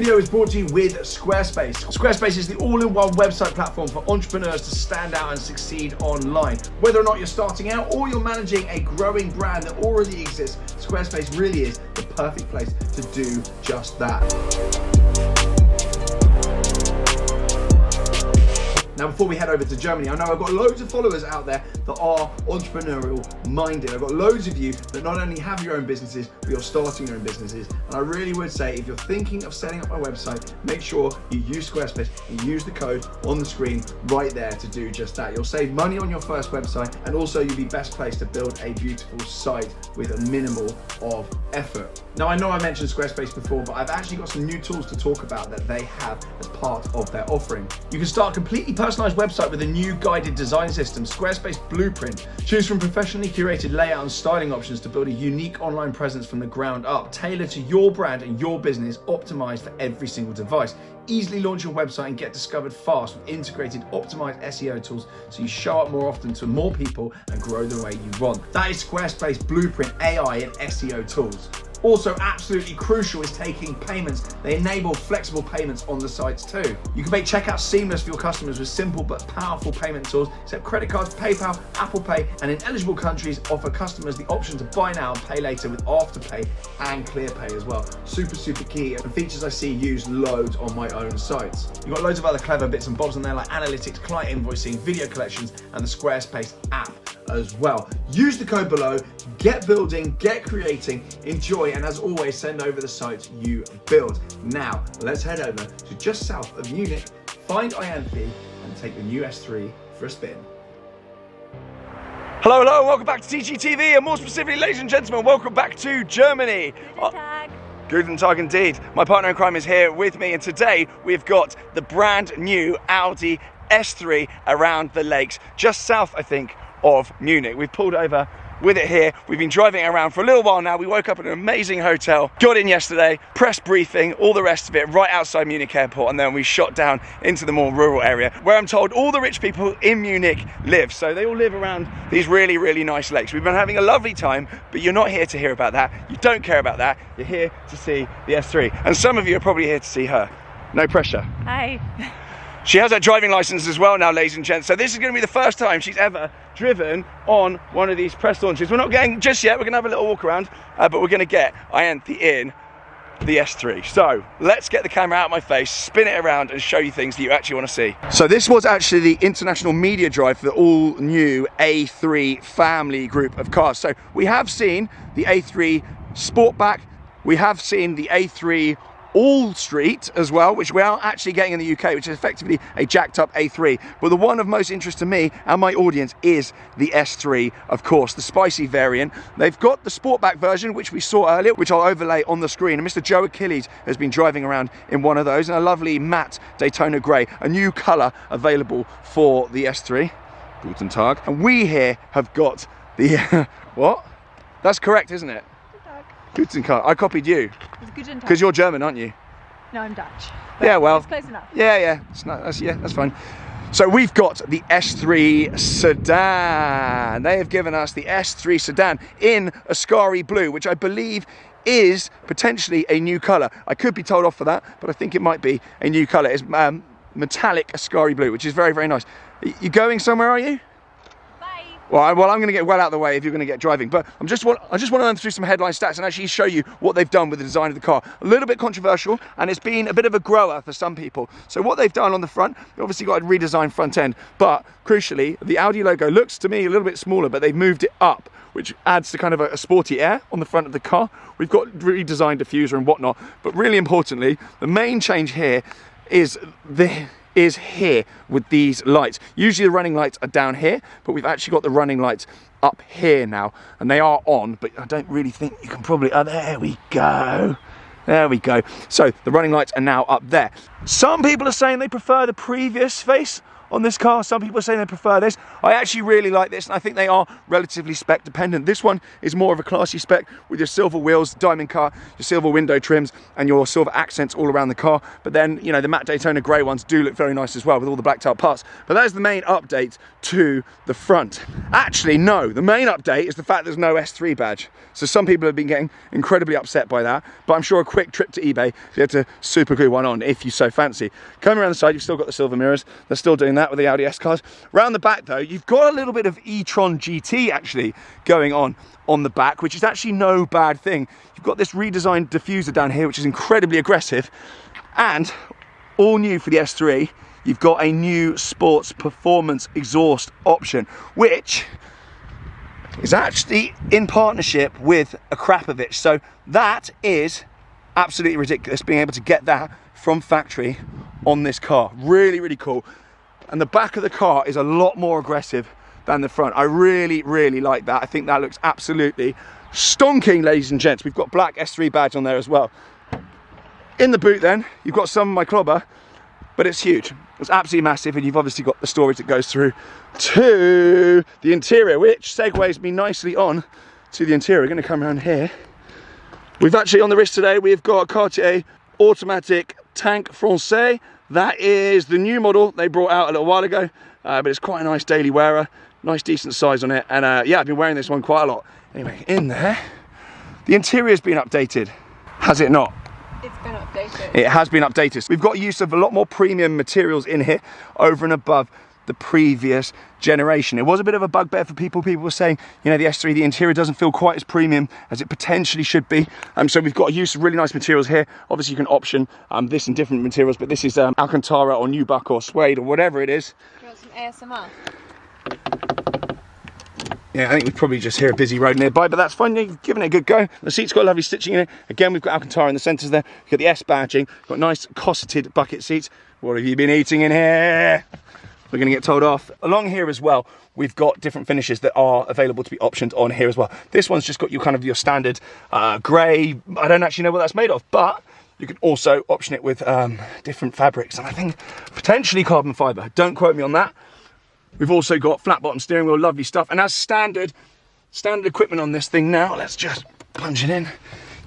video is brought to you with Squarespace. Squarespace is the all-in-one website platform for entrepreneurs to stand out and succeed online. Whether or not you're starting out or you're managing a growing brand that already exists, Squarespace really is the perfect place to do just that. Now, before we head over to Germany, I know I've got loads of followers out there that are entrepreneurial minded. I've got loads of you that not only have your own businesses, but you're starting your own businesses. And I really would say, if you're thinking of setting up a website, make sure you use Squarespace and use the code on the screen right there to do just that. You'll save money on your first website, and also you'll be best placed to build a beautiful site with a minimal of effort. Now, I know I mentioned Squarespace before, but I've actually got some new tools to talk about that they have as part of their offering. You can start a completely personalized website with a new guided design system, Squarespace Blueprint. Choose from professionally curated layout and styling options to build a unique online presence from the ground up, tailored to your brand and your business, optimized for every single device. Easily launch your website and get discovered fast with integrated optimized SEO tools so you show up more often to more people and grow the way you want. That is Squarespace Blueprint AI and SEO tools. Also absolutely crucial is taking payments. They enable flexible payments on the sites too. You can make checkout seamless for your customers with simple but powerful payment tools, except credit cards, PayPal, Apple Pay, and in eligible countries offer customers the option to buy now and pay later with Afterpay and ClearPay as well. Super key, and features I see used loads on my own sites. You've got loads of other clever bits and bobs on there like analytics, client invoicing, video collections, and the Squarespace app as well. Use the code below, get building, get creating, enjoy, and as always, send over the sites you build. Now, let's head over to just south of Munich, find Ianthi, and take the new S3 for a spin. Hello, welcome back to TGTV, and more specifically, ladies and gentlemen, welcome back to Germany. Guten Tag. Guten Tag indeed. My partner in crime is here with me, and today we've got the brand new Audi S3 around the lakes, just south, I think, of Munich. We've pulled over with it here. We've been driving it around for a little while now. We woke up at an amazing hotel, got in yesterday, press briefing, all the rest of it right outside Munich airport, and then we shot down into the more rural area where I'm told all the rich people in Munich live. So they all live around these really nice lakes. We've been having a lovely time, but you're not here to hear about that. You don't care about that. You're here to see the S3. And some of you are probably here to see her. No pressure. Hi. She has her driving license as well now, ladies and gents. So this is going to be the first time she's ever driven on one of these press launches. We're not going just yet. We're going to have a little walk around, but we're going to get Ianthi in the S3. So let's get the camera out of my face, spin it around, and show you things that you actually want to see. So this was actually the international media drive for the all new A3 family group of cars. So we have seen the A3 Sportback. We have seen the A3 All Street as well, which we are actually getting in the UK, which is effectively a jacked up A3. But the one of most interest to me and my audience is the S3, of course, the spicy variant. They've got the Sportback version, which we saw earlier, which I'll overlay on the screen. And Mr. Joe Achilles has been driving around in one of those, in a lovely matte Daytona grey, a new colour available for the S3. Guten Tag. And we here have got the, what? That's correct, isn't it? Guten Tag. I copied you. Because you're German, aren't you? No, I'm Dutch. Yeah, well. It's close enough. Yeah. That's fine. So we've got the S3 sedan. They have given us the S3 sedan in Ascari blue, which I believe is potentially a new colour. I could be told off for that, but I think it might be a new colour. It's metallic Ascari blue, which is very nice. You going somewhere, are you? Well, I'm going to get well out of the way if you're going to get driving, but I just want to run through some headline stats and actually show you what they've done with the design of the car. A little bit controversial, and it's been a bit of a grower for some people. So what they've done on the front, they've obviously got a redesigned front end, but crucially, the Audi logo looks to me a little bit smaller, but they've moved it up, which adds to kind of a sporty air on the front of the car. We've got redesigned diffuser and whatnot, but really importantly, the main change here is here with these lights. Usually the running lights are down here, but we've actually got the running lights up here now, and they are on, but I don't really think you can probably, oh, there we go. So the running lights are now up there. Some people are saying they prefer the previous face on this car. Some people are saying they prefer this. I actually really like this, and I think they are relatively spec dependent. This one is more of a classy spec with your silver wheels, diamond cut, your silver window trims, and your silver accents all around the car. But then, you know, the matte Daytona grey ones do look very nice as well with all the blacked out parts. But that is the main update to the front. Actually, no, the main update is the fact there's no S3 badge. So some people have been getting incredibly upset by that, but I'm sure a quick trip to eBay, you have to super glue one on if you so fancy. Coming around the side, you've still got the silver mirrors. They're still doing that with the Audi S cars. Round the back though, you've got a little bit of e-tron GT actually going on the back, which is actually no bad thing. You've got this redesigned diffuser down here, which is incredibly aggressive, and all new for the S3, you've got a new sports performance exhaust option, which is actually in partnership with a Krapovich. So that is absolutely ridiculous, being able to get that from factory on this car. Really, really cool. And the back of the car is a lot more aggressive than the front. I really, really like that. I think that looks absolutely stonking, ladies and gents. We've got black S3 badge on there as well. In the boot then, you've got some of my clobber, but it's huge. It's absolutely massive, and you've obviously got the storage that goes through to the interior, which segues me nicely on to the interior. We're going to come around here. We've actually, on the wrist today, we've got a Cartier automatic Tank Francais. That is the new model they brought out a little while ago, but it's quite a nice daily wearer. Nice decent size on it, and yeah, I've been wearing this one quite a lot. Anyway, in there, the interior's been updated, has it not? It's been updated. It has been updated. We've got use of a lot more premium materials in here over and above the previous generation. It was a bit of a bugbear for people. People were saying, you know, the S3, the interior doesn't feel quite as premium as it potentially should be. So we've got use of really nice materials here. Obviously you can option this in different materials, but this is Alcantara or nubuck or suede or whatever it is. Do you want some ASMR? Yeah, I think we probably just hear a busy road nearby, but that's fine. You've given it a good go. The seat's got lovely stitching in it. Again, we've got Alcantara in the centres there. We've got the S badging. We've got nice cosseted bucket seats. What have you been eating in here? We're going to get told off. Along here as well, we've got different finishes that are available to be optioned on here as well. This one's just got your kind of your standard grey. I don't actually know what that's made of, but you can also option it with different fabrics, and I think potentially carbon fibre. Don't quote me on that. We've also got flat bottom steering wheel, lovely stuff. And as standard equipment on this thing now, let's just plunge it in,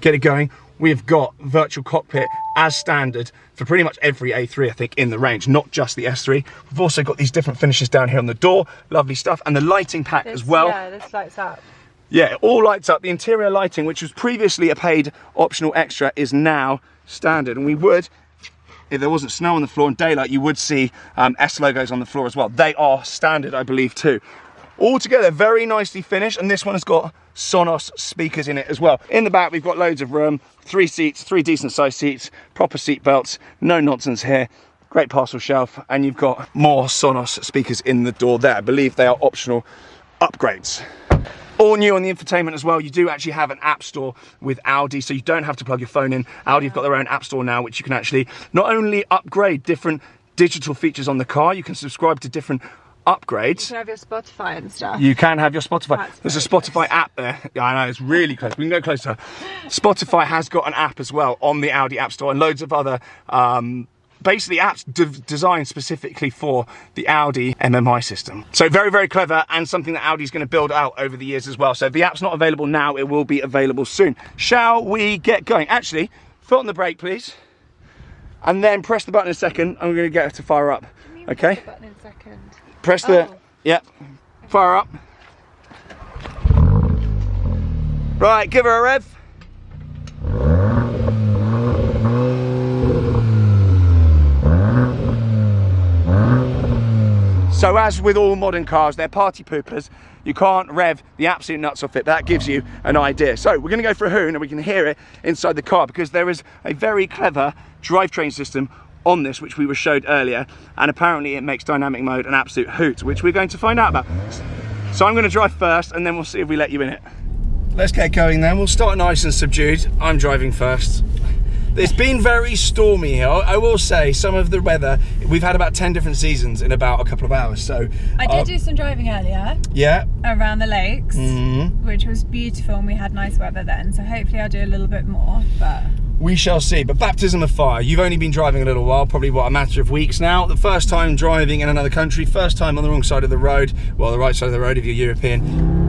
get it going. We've got virtual cockpit as standard for pretty much every A3, I think, in the range, not just the S3. We've also got these different finishes down here on the door, lovely stuff. And the lighting pack as well. Yeah, this lights up. Yeah, it all lights up. The interior lighting, which was previously a paid optional extra, is now standard. And we would, if there wasn't snow on the floor and daylight, you would see S logos on the floor as well. They are standard, I believe, too. All together, very nicely finished, and this one has got Sonos speakers in it as well. In the back, we've got loads of room, 3 seats, 3 decent sized seats, proper seat belts, no nonsense here, great parcel shelf, and you've got more Sonos speakers in the door there. I believe they are optional upgrades. All new on the infotainment as well. You do actually have an app store with Audi, so you don't have to plug your phone in. Audi have got their own app store now, which you can actually not only upgrade different digital features on the car, you can subscribe to different upgrades. You can have your Spotify and stuff. You can have your Spotify. That's There's a Spotify app there. Yeah, I know, it's really close. We can go closer. Spotify has got an app as well on the Audi App Store, and loads of other basically apps designed specifically for the Audi MMI system. So very, very clever, and something that Audi's going to build out over the years as well. So if the app's not available now, it will be available soon. Shall we get going? Actually, foot on the brake, please. And then press the button in a second. I'm going to get her to fire up. Okay? Press the button in a second. Press the, yeah, fire up. Right, give her a rev. So as with all modern cars, they're party poopers. You can't rev the absolute nuts off it, but that gives you an idea. So we're gonna go for a hoon and we can hear it inside the car, because there is a very clever drivetrain system on this, which we were showed earlier, and apparently it makes dynamic mode an absolute hoot, which we're going to find out about. So I'm going to drive first, and then we'll see if we let you in it. Let's get going then. We'll start nice and subdued. I'm driving first. It's been very stormy here. I will say, some of the weather, we've had about 10 different seasons in about a couple of hours. So I did do some driving earlier. Yeah. Around the lakes, which was beautiful, and we had nice weather then. So hopefully I'll do a little bit more, but We shall see. But baptism of fire. You've only been driving a little while, probably a matter of weeks now. The first time driving in another country, first time on the wrong side of the road. Well, the right side of the road if you're European.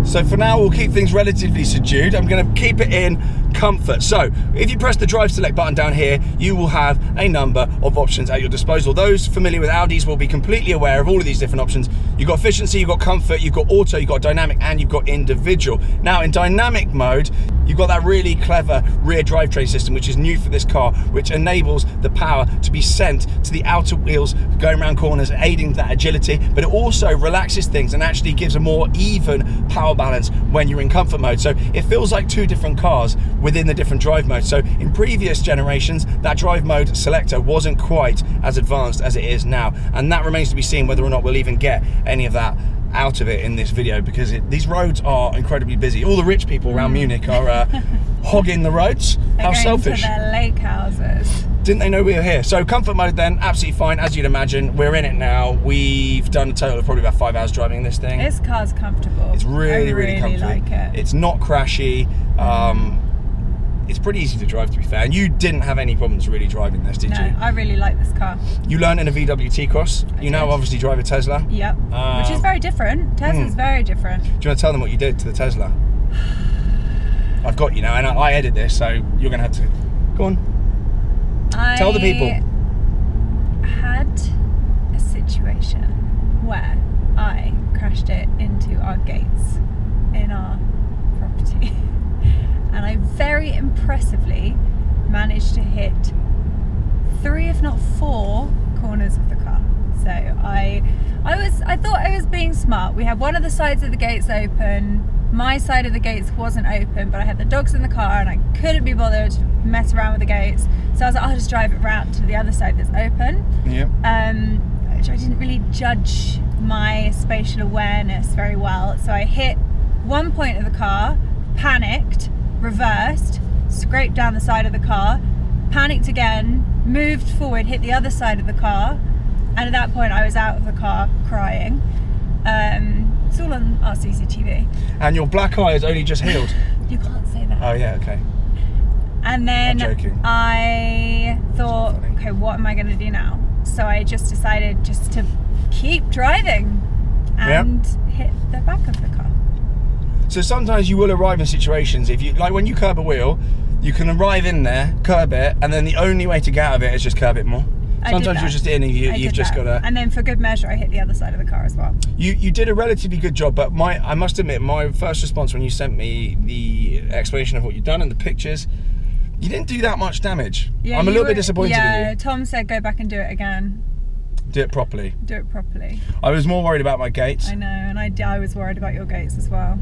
So for now, we'll keep things relatively subdued. I'm going to keep it in comfort. So if you press the drive select button down here, you will have a number of options at your disposal. Those familiar with Audis will be completely aware of all of these different options. You've got efficiency, you've got comfort, you've got auto, you've got dynamic, and you've got individual. Now in dynamic mode, you've got that really clever rear drivetrain system, which is new for this car, which enables the power to be sent to the outer wheels going around corners, aiding that agility, but it also relaxes things and actually gives a more even power balance when you're in comfort mode. So it feels like two different cars within the different drive modes. So in previous generations, that drive mode selector wasn't quite as advanced as it is now, and that remains to be seen whether or not we'll even get any of that out of it in this video, because these roads are incredibly busy. All the rich people around Munich are hogging the roads. How selfish. To their lake houses. Didn't they know we were here? So comfort mode then, absolutely fine, as you'd imagine. We're in it now. We've done a total of probably about 5 hours driving this thing. This car's comfortable. It's really, really comfortable. I really like it. It's not crashy. It's pretty easy to drive, to be fair. And you didn't have any problems really driving this, did you? No, I really like this car. You learned in a VW T-Cross. You now obviously drive a Tesla. Yep, which is very different. Tesla's very different. Do you want to tell them what you did to the Tesla? I've got you now, and I edit this, so you're going to have to... Go on. Tell the people. I had a situation where I crashed it into our gates in our property. And I very impressively managed to hit 3, if not 4 corners of the car. So I thought I was being smart. We had one of the sides of the gates open. My side of the gates wasn't open, but I had the dogs in the car and I couldn't be bothered to mess around with the gates. So I was like, I'll just drive it round to the other side that's open. Yep. Which I didn't really judge my spatial awareness very well. So I hit one point of the car, panicked, reversed, scraped down the side of the car, panicked again, moved forward, hit the other side of the car, and at that point I was out of the car crying. It's all on our CCTV. And your black eye has only just healed. You can't say that. Oh yeah, okay. And then I'm joking. I thought, okay, what am I going to do now? So I just decided just to keep driving and hit the back of the car. So sometimes you will arrive in situations, if you like when you curb a wheel, you can arrive in there, curb it, and then the only way to get out of it is just curb it more. Sometimes you're just in and you've just got to... And then for good measure, I hit the other side of the car as well. You did a relatively good job, but I must admit, my first response when you sent me the explanation of what you'd done and the pictures, you didn't do that much damage. Yeah, I'm a little bit disappointed in you. Tom said go back and do it again. Do it properly. Do it properly. I was more worried about my gates. I know, and I was worried about your gates as well.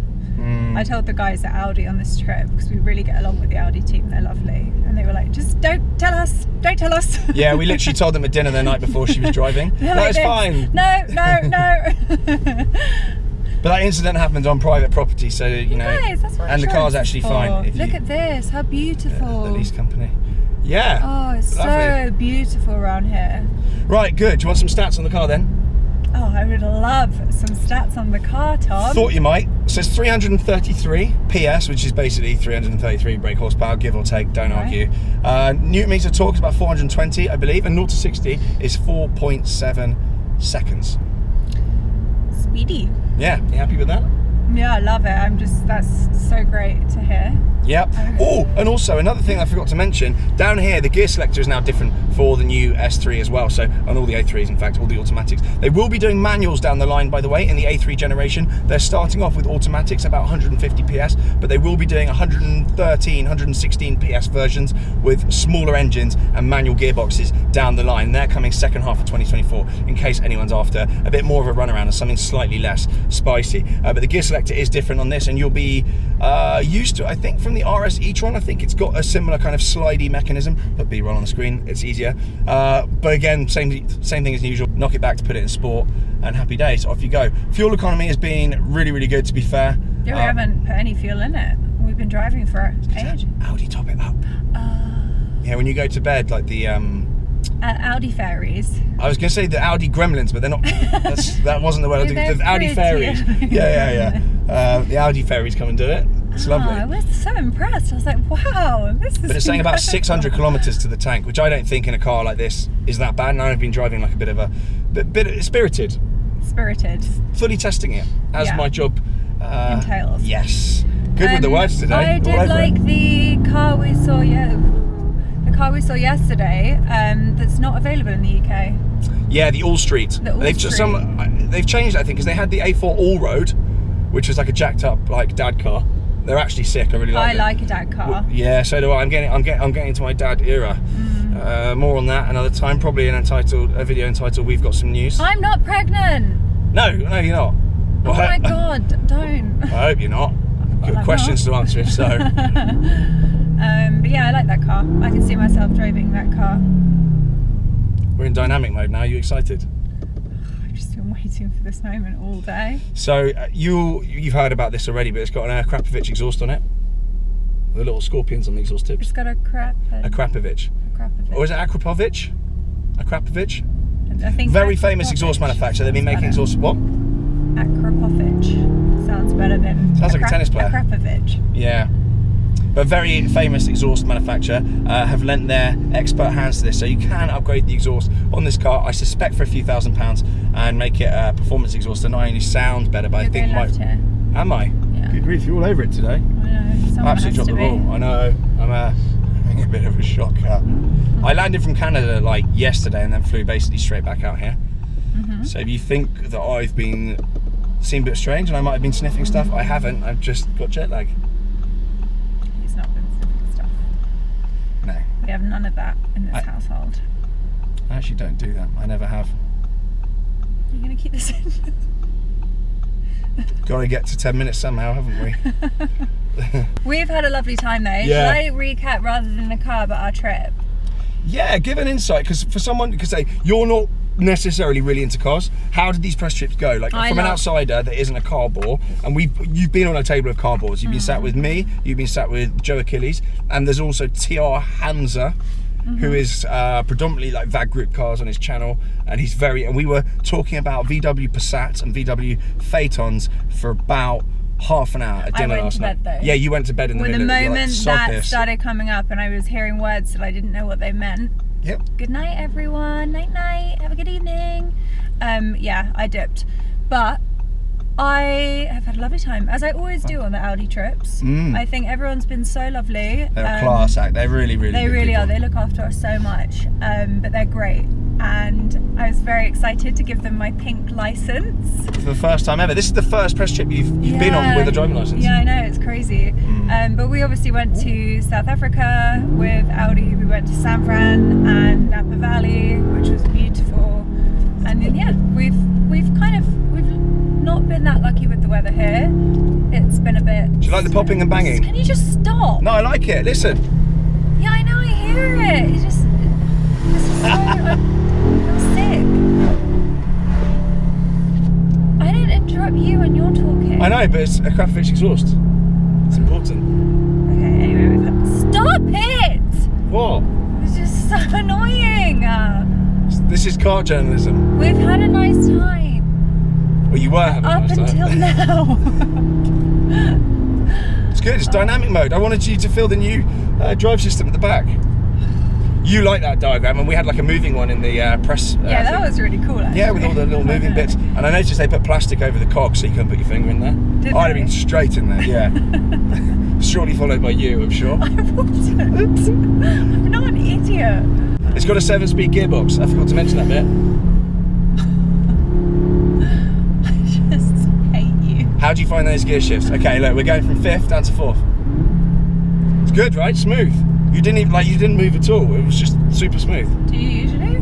I told the guys at Audi on this trip, because we really get along with the Audi team, they're lovely, and they were like, just don't tell us. Yeah, we literally told them at dinner the night before she was driving. That is fine. No. But that incident happened on private property, so you know, guys, that's what and the car's actually fine. Look at this, how beautiful. The lease company. Yeah. Oh, it's lovely. So beautiful around here. Right, good. Do you want some stats on the car then? Oh, I would love some stats on the car, Tom. Thought you might. It says 333 PS, which is basically 333 brake horsepower, give or take, don't argue. Newton meter torque is about 420, I believe, and 0 to 60 is 4.7 seconds. Speedy. Yeah, you happy with that? Yeah, I love it. That's so great to hear. Yep. Oh, and also another thing I forgot to mention, down here the gear selector is now different for the new S3 as well, so on all the A3s, in fact, all the automatics. They will be doing manuals down the line, by the way, in the A3 generation. They're starting off with automatics, about 150 PS, but they will be doing 113, 116 PS versions with smaller engines and manual gearboxes down the line. They're coming second half of 2024, in case anyone's after a bit more of a runaround and something slightly less spicy. But the gear selector is different on this, and you'll be used to, I think, from the RS e-tron, I think it's got a similar kind of slidey mechanism. Put B-roll on the screen, it's easier. But again, same thing as usual. Knock it back to put it in sport, and happy days, off you go. Fuel economy has been really, really good, to be fair. Yeah, we haven't put any fuel in it. We've been driving for age. Audi top it up. Yeah, when you go to bed, like the Audi fairies. I was going to say the Audi gremlins, but they're not. That wasn't the word. The Audi fairies. Yeah. The Audi fairies come and do it. It's lovely. I was so impressed. I was like, wow, this is But it's saying about incredible. 600 kilometers to the tank, which I don't think in a car like this is that bad. And I've been driving like a bit of a bit spirited, fully testing it as Yeah. my job entails. Yes. Good with the words today. I All did over like it. the car we saw. The car we saw yesterday. That's not available in the UK. Yeah, the All Street. The All they've Street. They've changed, I think, because they had the A4 All Road, which was like a jacked up like dad car. They're actually sick. I really like I them. like a dad car. Well, yeah, so do I. I'm getting into my dad era. More on that another time. Probably a video entitled "We've Got Some News." I'm not pregnant. No, you're not. Oh my god, don't. I hope you're not. Well, Good I'm questions not. to answer if so. But yeah, I like that car. I can see myself driving that car. We're in dynamic mode now. Are you excited? I've just been waiting for this moment all day. So you've heard about this already, but it's got an Krapovich exhaust on it. The little scorpions on the exhaust tips. It's got a crap. A Krapovich. Or is it Akrapovich? A Krapovich? I think Very famous exhaust Akrapovich manufacturer. They've been making sounds exhaust. What? better. Akrapovich sounds better than. Sounds like a tennis player. Akrapovich. Yeah. But very famous exhaust manufacturer have lent their expert hands to this, so you can upgrade the exhaust on this car, I suspect for a few £1,000s, and make it a performance exhaust that not only sounds better, but You're I think going left here. Am I? Yeah. Good grief, you're all over it today. I know. Someone Absolutely has dropped to the be. ball. I know. I'm having a bit of a shocker. I landed from Canada like yesterday and then flew basically straight back out here. So if you think that I've been seemed a bit strange and I might have been sniffing stuff, I haven't. I've just got jet lag. He's not been sniffing stuff. No, We have none of that in this household. I actually don't do that. I never have. You're going to keep this in? Got to get to 10 minutes somehow, haven't we? We've had a lovely time though. Yeah. Should I recap rather than the car about our trip? Yeah, give an insight, because for someone, because say you're not necessarily really into cars, how did these press trips go? Like from an outsider that isn't a car bore, and you've been on a table of car boards. You've been sat with me, you've been sat with Joe Achilles, and there's also TR Hamza, who is predominantly like VAG Group cars on his channel, and and we were talking about VW Passats and VW Phaetons for about half an hour at dinner last night. Though. Yeah, you went to bed in the When middle. the You're moment like, "Sod that this." started coming up and I was hearing words that I didn't know what they meant. Yep. Good night everyone, night night, have a good evening. Yeah, I dipped. But I have had a lovely time, as I always do on the Audi trips. I think everyone's been so lovely. They're a class act. They're really, really They good really people. are. They look after us so much, but they're great. And I was very excited to give them my pink license. For the first time ever. This is the first press trip you've been on with a driving license. Yeah, I know, it's crazy. But we obviously went to South Africa with Audi. We went to San Fran and Napa Valley, which was beautiful. And then yeah, we've not been that lucky with the weather here. It's been a bit. Do you like the popping and banging? Can you just stop? No, I like it. Listen. Yeah, I know, I hear it. It's just this is so I feel sick. I didn't interrupt you when you're talking. I know, but it's a Krapovich exhaust. It's important. Okay, anyway, we've had. Stop it! What? It's just so annoying. This is car journalism. We've had a nice time. Well, you were having a Up nice until time. now. It's good. It's dynamic mode. I wanted you to feel the new drive system at the back. You like that diagram, and we had like a moving one in the press. Yeah, that thing. was really cool actually. Yeah, with all the little moving bits. And I noticed they put plastic over the cog so you couldn't put your finger in there. Did I'd have they? been straight in there, yeah. Surely followed by you, I'm sure. I wasn't. I'm not an idiot. It's got a 7-speed gearbox. I forgot to mention that bit. I just hate you. How do you find those gear shifts? Okay, look, we're going from 5th down to 4th. It's good, right? Smooth. You didn't even, you didn't move at all. It was just super smooth. Do you usually?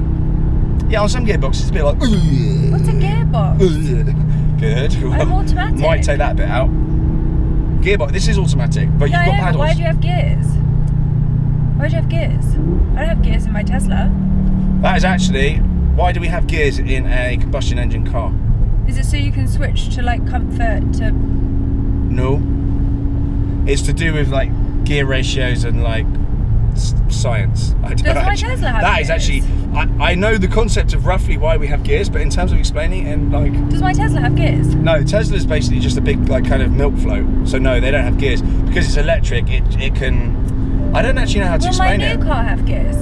Yeah, on some gearboxes it's a bit like. What's a gearbox? Good. I'm automatic. Might take that bit out. Gearbox. This is automatic, but Yeah, you've got I know, but paddles. why do you have gears? Why do you have gears? I don't have gears in my Tesla. That is actually why do we have gears in a combustion engine car? Is it so you can switch to like comfort to? No. It's to do with like gear ratios and like science. I don't Does my actually, Tesla have that is gears? actually, I know the concept of roughly why we have gears, but in terms of explaining it, and like, Does my Tesla have gears? no, Tesla's basically just a big like kind of milk float. So no, they don't have gears because it's electric. It can. I don't actually know how to Will my explain new it. car have gears?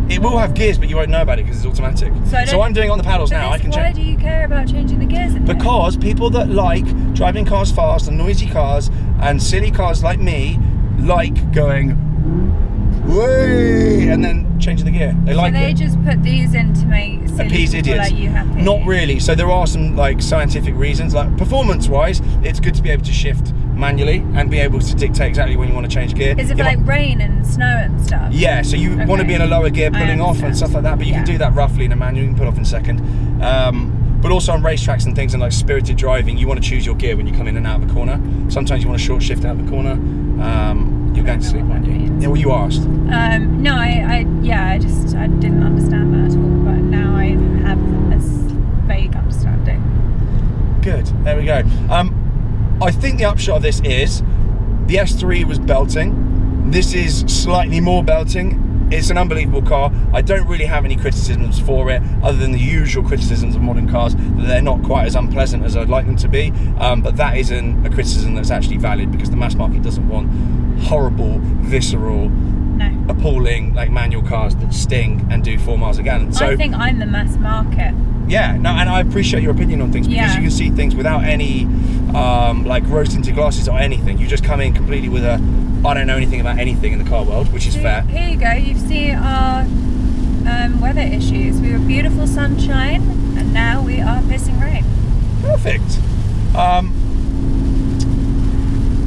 It will have gears, but you won't know about it because it's automatic. So I'm doing it on the paddles now. I can Why change. do you care about changing the gears in here? Because people that like driving cars fast and noisy cars and silly cars like me like going way and then changing the gear. They like they it. just put these in to make silly Appease people idiots. like you happy? Not really. So there are some like scientific reasons. Like performance-wise, it's good to be able to shift manually and be able to dictate exactly when you want to change gear. Is it for like rain and snow and stuff? Yeah, so you want to be in a lower gear pulling off and stuff like that, but you can do that roughly in a manual. You can pull off in a second. But also on racetracks and things and like spirited driving, you want to choose your gear when you come in and out of the corner. Sometimes you want to short shift out of the corner. You're going to sleep, aren't you? Yeah, well, you asked. No, I didn't understand that at all, but now I have a vague understanding. Good, there we go. I think the upshot of this is the S3 was belting. This is slightly more belting. It's an unbelievable car. I don't really have any criticisms for it, other than the usual criticisms of modern cars, that they're not quite as unpleasant as I'd like them to be. But that isn't a criticism that's actually valid, because the mass market doesn't want horrible, visceral, appalling like manual cars that sting and do 4 miles a gallon. So I think I'm the mass market. yeah, no, and I appreciate your opinion on things, because you can see things without any like rose tinted glasses or anything. You just come in completely with a I don't know anything about anything in the car world, which is fair. Here you go. You've seen our weather issues. We were beautiful sunshine, and now we are pissing rain. Perfect.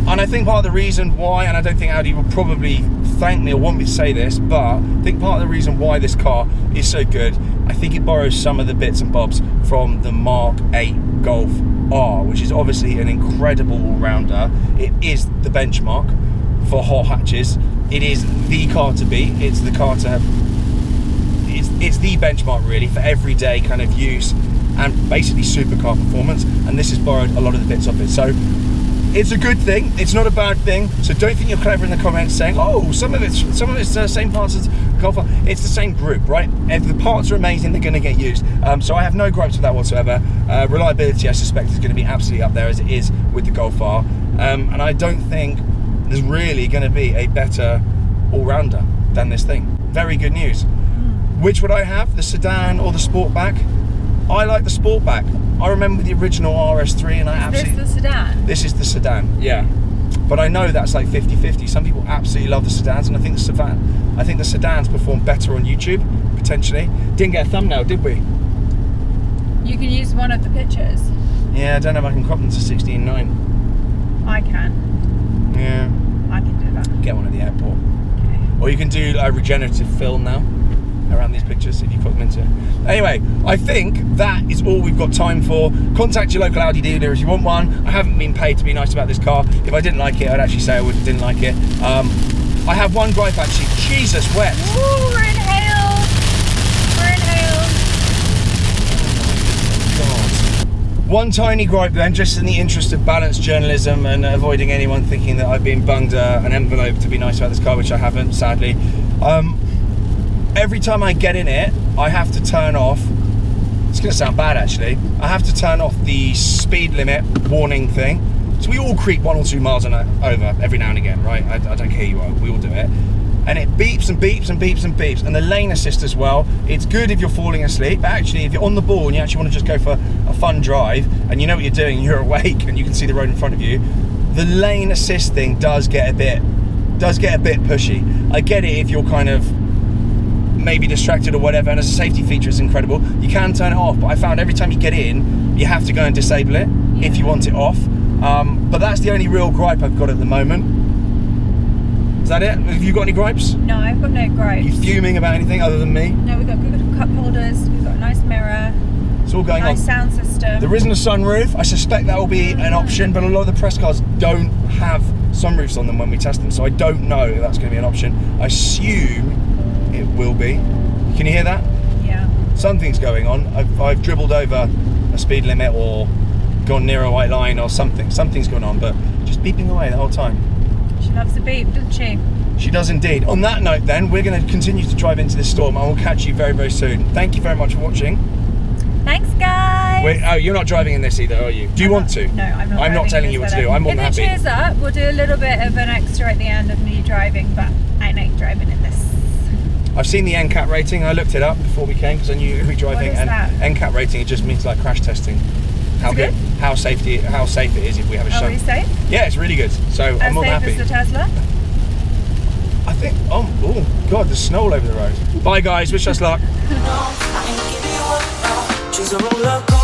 And I think part of the reason why, and I don't think Audi will probably thank me or want me to say this, but I think part of the reason why this car is so good, I think it borrows some of the bits and bobs from the Mark 8 Golf R, which is obviously an incredible all-rounder. It is the benchmark for hot hatches. It is the car to beat. It's the car to have. It's the benchmark really for everyday kind of use and basically supercar performance. And this has borrowed a lot of the bits of it. So it's a good thing. It's not a bad thing. So don't think you're clever in the comments saying, "Oh, some of it's the same parts as Golf R." It's the same group, right? If the parts are amazing, they're going to get used. So I have no gripes with that whatsoever. Reliability, I suspect, is going to be absolutely up there as it is with the Golf R. And I don't think there's really going to be a better all-rounder than this thing. Very good news. Which would I have, the sedan or the Sportback? I like the Sportback. I remember the original RS3 and I absolutely... Is this the sedan? This is the sedan, yeah. But I know that's like 50-50. Some people absolutely love the sedans, and I think the sedans perform better on YouTube, potentially. Didn't get a thumbnail, did we? You can use one of the pictures. Yeah, I don't know if I can crop them to 16:9. I can. Yeah. I can do that. Get one at the airport. Okay. Or you can do a regenerative film now around these pictures if you put them into. Anyway, I think that is all we've got time for. Contact your local Audi dealer if you want one. I haven't been paid to be nice about this car. If I didn't like it, I'd actually say I didn't like it. I have one gripe actually. Jesus, wet. Ooh, we're in hail. We're in hail. God. One tiny gripe then, just in the interest of balanced journalism and avoiding anyone thinking that I've been bunged an envelope to be nice about this car, which I haven't, sadly. Every time I get in it, I have to turn off, it's going to sound bad actually, I have to turn off the speed limit warning thing. So we all creep 1 or 2 miles over every now and again, right? I don't care who you are, we all do it. And it beeps and beeps and beeps and beeps. And the lane assist as well. It's good if you're falling asleep, but actually if you're on the ball and you actually want to just go for a fun drive and you know what you're doing, you're awake and you can see the road in front of you, the lane assist thing does get a bit pushy. I get it if you're kind of maybe distracted or whatever, and as a safety feature it's incredible. You can turn it off, but I found every time you get in, you have to go and disable it if you want it off. But that's the only real gripe I've got at the moment. Is that it? Have you got any gripes? No, I've got no gripes. Are you fuming about anything other than me? No, we've got good cup holders, we've got a nice mirror, It's all going nice on. sound system. There isn't a sunroof. I suspect that will be an option, but a lot of the press cars don't have sunroofs on them when we test them, so I don't know if that's going to be an option. I assume it will be. Can you hear that? Yeah. Something's going on. I've dribbled over a speed limit or gone near a white line or something. Something's going on, but just beeping away the whole time. She loves the beep, doesn't she? She She does indeed. On that note then, we're going to continue to drive into this storm and we'll catch you very, very soon. Thank you very much for watching. Thanks, guys. Oh, you're not driving in this either, are you? Do you want to? No, I'm not. I'm not telling you what to do. I'm more than happy. If it cheers up, we'll do a little bit of an extra at the end of me driving, but I like driving in this. I've seen the NCAT rating. I looked it up before we came because I knew you'd be driving. What is that? NCAT rating, it just means like crash testing. How good? How safe it is if we have a shunt. Are we safe? Yeah, it's really good. So I'm more than happy. As safe as the Tesla? I think. Oh God, there's snow all over the road. Bye guys. Wish us luck. She's a roller coaster.